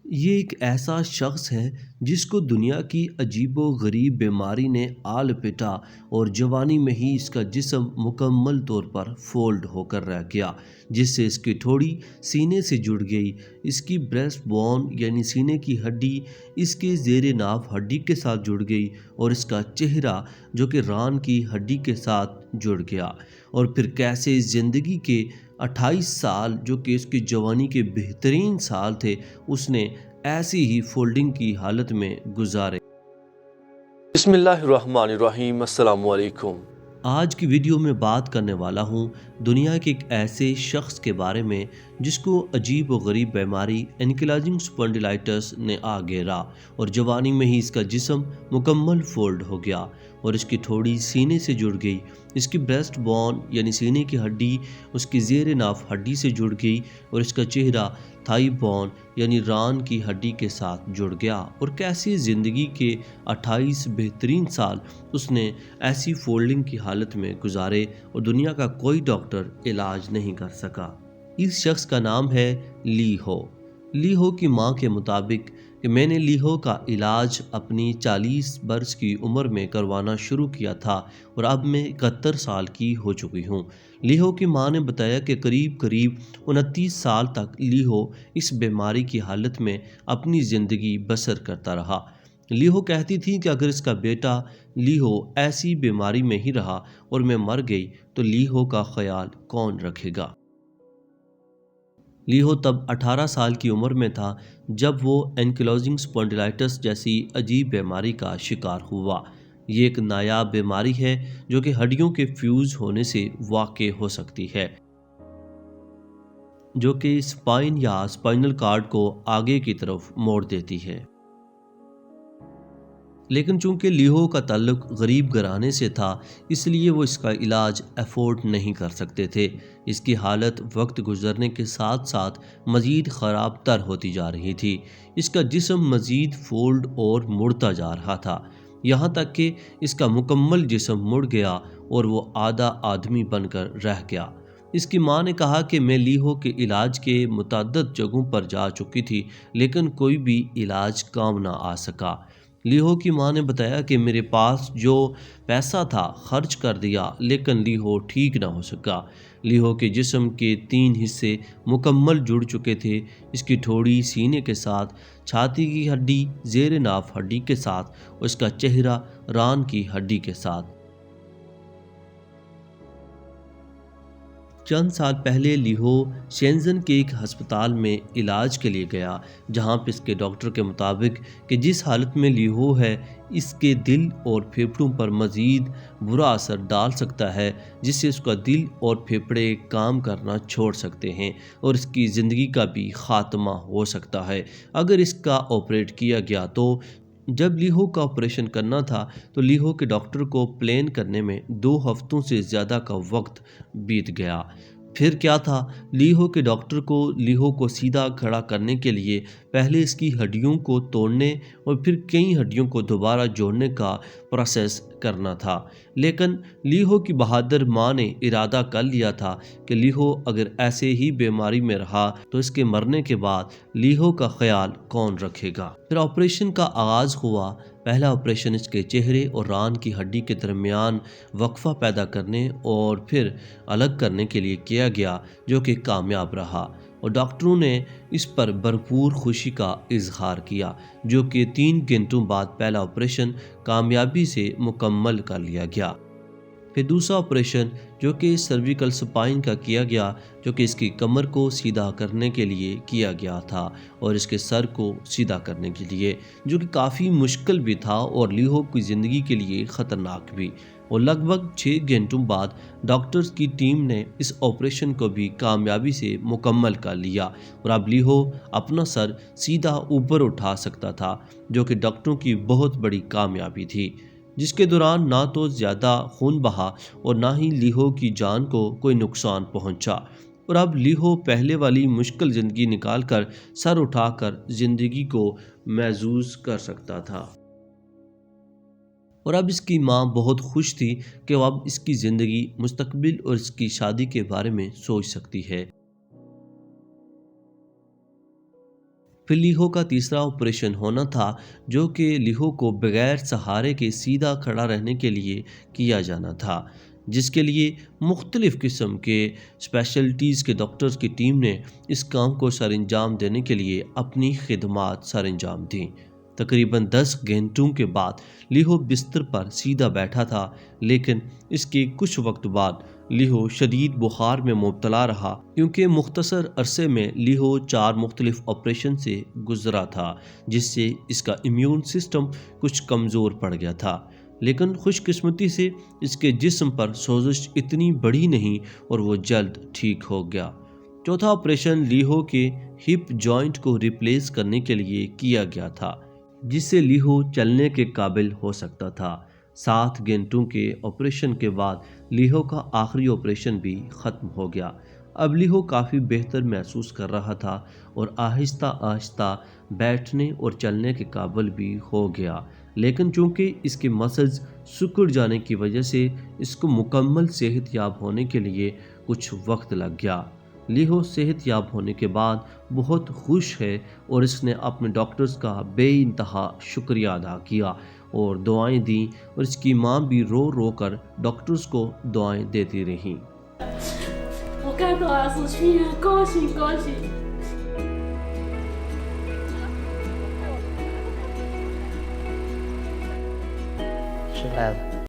یہ ایک ایسا شخص ہے جس کو دنیا کی عجیب و غریب بیماری نے آ لپیٹا اور جوانی میں ہی اس کا جسم مکمل طور پر فولڈ ہو کر رہ گیا، جس سے اس کی ٹھوڑی سینے سے جڑ گئی، اس کی بریسٹ بون یعنی سینے کی ہڈی اس کے زیر ناف ہڈی کے ساتھ جڑ گئی اور اس کا چہرہ جو کہ ران کی ہڈی کے ساتھ جڑ گیا۔ اور پھر کیسے زندگی کے 28 سال جو کہ اس کی جوانی کے بہترین سال تھے اس نے ایسی ہی فولڈنگ کی حالت میں گزارے۔ بسم اللہ الرحمن الرحیم۔ السلام علیکم۔ آج کی ویڈیو میں بات کرنے والا ہوں دنیا کے ایک ایسے شخص کے بارے میں جس کو عجیب و غریب بیماری اینکلوزنگ اسپونڈیلائٹس نے آ گھیرا اور جوانی میں ہی اس کا جسم مکمل فولڈ ہو گیا اور اس کی ٹھوڑی سینے سے جڑ گئی، اس کی بریسٹ بون یعنی سینے کی ہڈی اس کی زیر ناف ہڈی سے جڑ گئی اور اس کا چہرہ تھائی بون یعنی ران کی ہڈی کے ساتھ جڑ گیا۔ اور کیسی زندگی کے 28 بہترین سال اس نے ایسی فولڈنگ کی حالت میں گزارے اور دنیا کا کوئی ڈاکٹر علاج نہیں کر سکا۔ اس شخص کا نام ہے لی ہو۔ لی ہو کی ماں کے مطابق کہ میں نے لی ہو کا علاج اپنی 40 برس کی عمر میں کروانا شروع کیا تھا اور اب میں 71 سال کی ہو چکی ہوں۔ لی ہو کی ماں نے بتایا کہ قریب 29 سال تک لی ہو اس بیماری کی حالت میں اپنی زندگی بسر کرتا رہا۔ لی ہو کہتی تھی کہ اگر اس کا بیٹا لی ہو ایسی بیماری میں ہی رہا اور میں مر گئی تو لی ہو کا خیال کون رکھے گا۔ لی ہو تب 18 سال کی عمر میں تھا جب وہ اینکلوزنگ اسپونڈیلائٹس جیسی عجیب بیماری کا شکار ہوا۔ یہ ایک نایاب بیماری ہے جو کہ ہڈیوں کے فیوز ہونے سے واقع ہو سکتی ہے، جو کہ اسپائن یا اسپائنل کارڈ کو آگے کی طرف موڑ دیتی ہے۔ لیکن چونکہ لی ہو کا تعلق غریب گھرانے سے تھا اس لیے وہ اس کا علاج افورڈ نہیں کر سکتے تھے۔ اس کی حالت وقت گزرنے کے ساتھ ساتھ مزید خراب تر ہوتی جا رہی تھی۔ اس کا جسم مزید فولڈ اور مڑتا جا رہا تھا، یہاں تک کہ اس کا مکمل جسم مڑ گیا اور وہ آدھا آدمی بن کر رہ گیا۔ اس کی ماں نے کہا کہ میں لی ہو کے علاج کے متعدد جگہوں پر جا چکی تھی لیکن کوئی بھی علاج کام نہ آ سکا۔ لی ہو کی ماں نے بتایا کہ میرے پاس جو پیسہ تھا خرچ کر دیا لیکن لی ہو ٹھیک نہ ہو سکا۔ لی ہو کے جسم کے 3 حصے مکمل جڑ چکے تھے، اس کی ٹھوڑی سینے کے ساتھ، چھاتی کی ہڈی زیر ناف ہڈی کے ساتھ اور اس کا چہرہ ران کی ہڈی کے ساتھ۔ چند سال پہلے لی ہو شینزن کے ایک ہسپتال میں علاج کے لیے گیا جہاں پہ اس کے ڈاکٹر کے مطابق کہ جس حالت میں لی ہو ہے اس کے دل اور پھیپھڑوں پر مزید برا اثر ڈال سکتا ہے، جس سے اس کا دل اور پھیپھڑے کام کرنا چھوڑ سکتے ہیں اور اس کی زندگی کا بھی خاتمہ ہو سکتا ہے اگر اس کا آپریٹ کیا گیا تو۔ جب لی ہو کا آپریشن کرنا تھا تو لی ہو کے ڈاکٹر کو پلان کرنے میں 2 ہفتوں سے زیادہ کا وقت بیت گیا۔ پھر کیا تھا، لی ہو کے ڈاکٹر کو لی ہو کو سیدھا کھڑا کرنے کے لیے پہلے اس کی ہڈیوں کو توڑنے اور پھر کئی ہڈیوں کو دوبارہ جوڑنے کا پروسیس کرنا تھا، لیکن لی ہو کی بہادر ماں نے ارادہ کر لیا تھا کہ لی ہو اگر ایسے ہی بیماری میں رہا تو اس کے مرنے کے بعد لی ہو کا خیال کون رکھے گا۔ پھر آپریشن کا آغاز ہوا۔ پہلا آپریشن اس کے چہرے اور ران کی ہڈی کے درمیان وقفہ پیدا کرنے اور پھر الگ کرنے کے لیے کیا گیا جو کہ کامیاب رہا اور ڈاکٹروں نے اس پر بھرپور خوشی کا اظہار کیا، جو کہ 3 گھنٹوں بعد پہلا آپریشن کامیابی سے مکمل کر لیا گیا۔ پھر دوسرا آپریشن جو کہ سرویکل سپائن کا کیا گیا جو کہ اس کی کمر کو سیدھا کرنے کے لیے کیا گیا تھا اور اس کے سر کو سیدھا کرنے کے لیے، جو کہ کافی مشکل بھی تھا اور لی ہو کی زندگی کے لیے خطرناک بھی۔ اور لگ بھگ 6 گھنٹوں بعد ڈاکٹرز کی ٹیم نے اس آپریشن کو بھی کامیابی سے مکمل کر لیا اور اب لی ہو اپنا سر سیدھا اوپر اٹھا سکتا تھا، جو کہ ڈاکٹروں کی بہت بڑی کامیابی تھی، جس کے دوران نہ تو زیادہ خون بہا اور نہ ہی لی ہو کی جان کو کوئی نقصان پہنچا اور اب لی ہو پہلے والی مشکل زندگی نکال کر سر اٹھا کر زندگی کو محسوس کر سکتا تھا۔ اور اب اس کی ماں بہت خوش تھی کہ وہ اب اس کی زندگی، مستقبل اور اس کی شادی کے بارے میں سوچ سکتی ہے۔ پھر لیہو کا تیسرا آپریشن ہونا تھا جو کہ لیہو کو بغیر سہارے کے سیدھا کھڑا رہنے کے لیے کیا جانا تھا، جس کے لیے مختلف قسم کے اسپیشلٹیز کے ڈاکٹرز کی ٹیم نے اس کام کو سر انجام دینے کے لیے اپنی خدمات سر انجام دیں۔ تقریباً 10 گھنٹوں کے بعد لیہو بستر پر سیدھا بیٹھا تھا، لیکن اس کے کچھ وقت بعد لیہو شدید بخار میں مبتلا رہا کیونکہ مختصر عرصے میں لیہو 4 مختلف آپریشن سے گزرا تھا، جس سے اس کا امیون سسٹم کچھ کمزور پڑ گیا تھا۔ لیکن خوش قسمتی سے اس کے جسم پر سوزش اتنی بڑی نہیں اور وہ جلد ٹھیک ہو گیا۔ چوتھا آپریشن لیہو کے ہپ جوائنٹ کو ریپلیس کرنے کے لیے کیا گیا تھا، جس سے لیہو چلنے کے قابل ہو سکتا تھا۔ 7 گھنٹوں کے آپریشن کے بعد لیہو کا آخری آپریشن بھی ختم ہو گیا۔ اب لیہو کافی بہتر محسوس کر رہا تھا اور آہستہ آہستہ بیٹھنے اور چلنے کے قابل بھی ہو گیا، لیکن چونکہ اس کے مسلز سکڑ جانے کی وجہ سے اس کو مکمل صحت یاب ہونے کے لیے کچھ وقت لگ گیا۔ لیہو صحت یاب ہونے کے بعد بہت خوش ہے اور اس نے اپنے ڈاکٹرز کا بے انتہا شکریہ ادا کیا اور دعائیں دیں، اور اس کی ماں بھی رو رو کر ڈاکٹرز کو دعائیں دیتی رہیں۔ 我看到儿子去年高兴高兴。失败了。